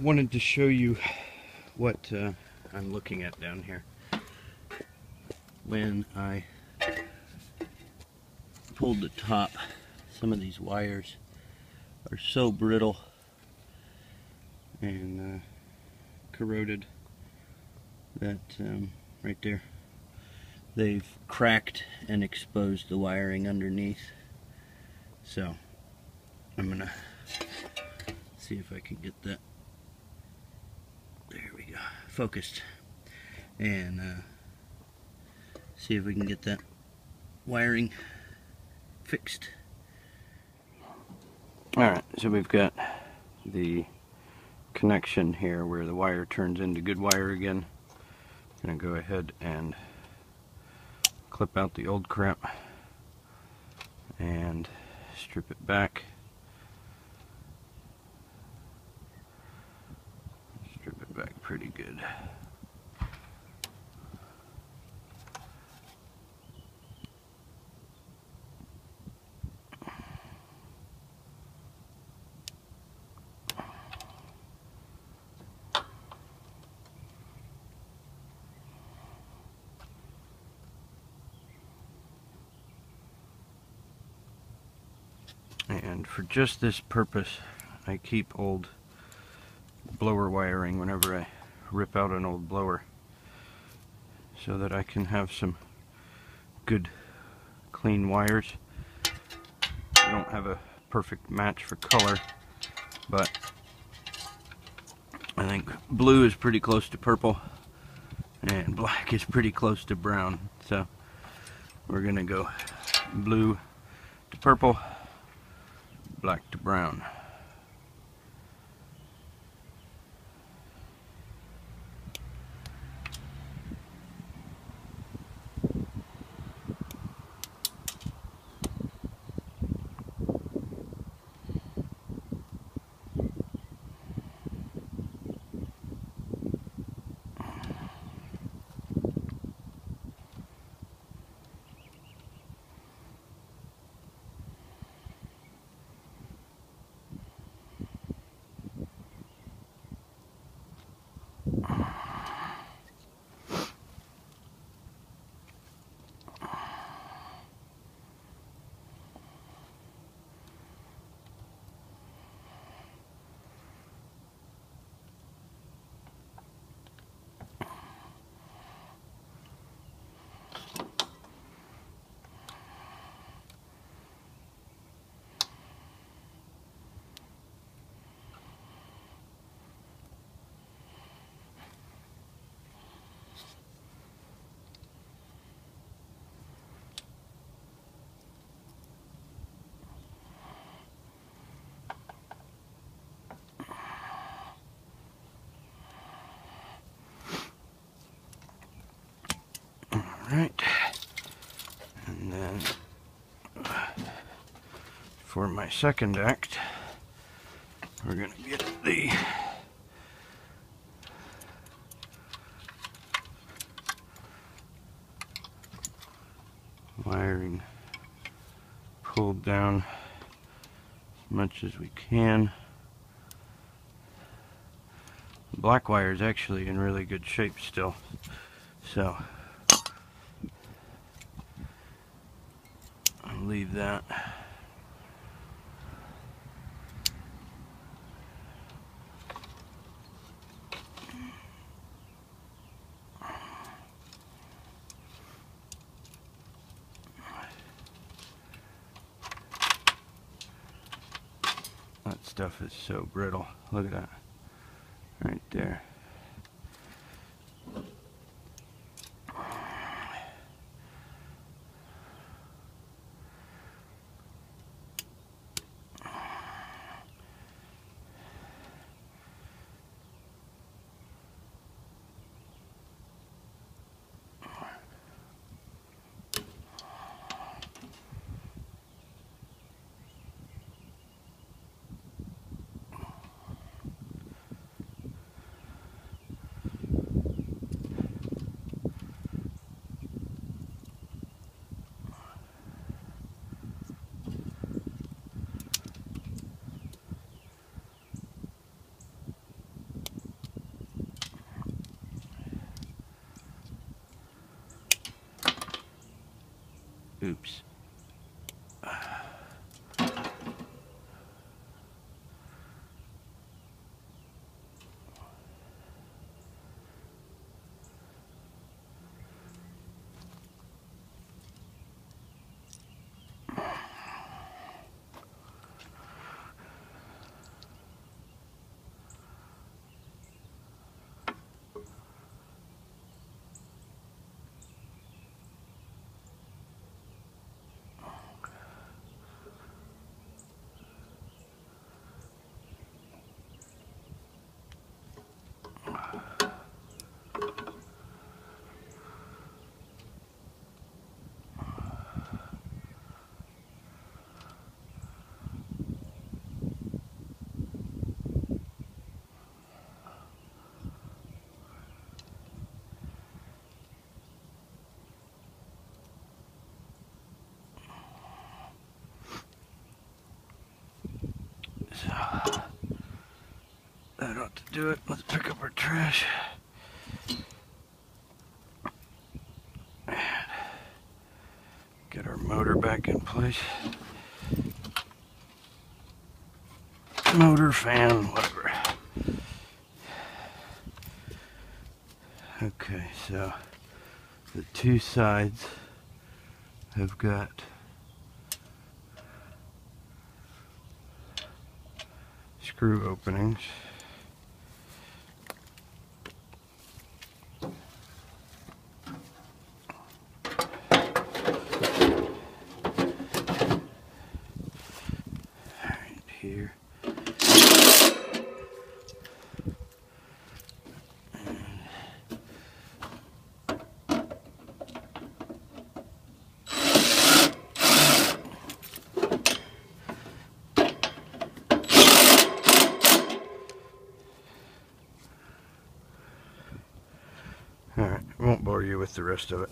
wanted to show you what I'm looking at down here. When I pulled the top, some of these wires are so brittle and corroded that right there, they've cracked and exposed the wiring underneath. So I'm gonna see if I can get that, there we go, focused, and see if we can get that wiring fixed. Alright, so we've got the connection here where the wire turns into good wire again. I'm going to go ahead and clip out the old crap and strip it back. Strip it back pretty good. And for just this purpose, I keep old blower wiring whenever I rip out an old blower, so that I can have some good clean wires. I don't have a perfect match for color, but I think blue is pretty close to purple and black is pretty close to brown. So we're gonna go blue to purple, black to brown. Alright, and then for my second act, we're going to get the wiring pulled down as much as we can. The black wire is actually in really good shape still, so I'll leave that. That stuff is so brittle. Look at that. Right there. Oops. So that ought to do it. Let's pick up our trash. And get our motor back in place. Motor, fan, whatever. Okay, so the two sides have got screw openings. Right here. Alright, I won't bore you with the rest of it.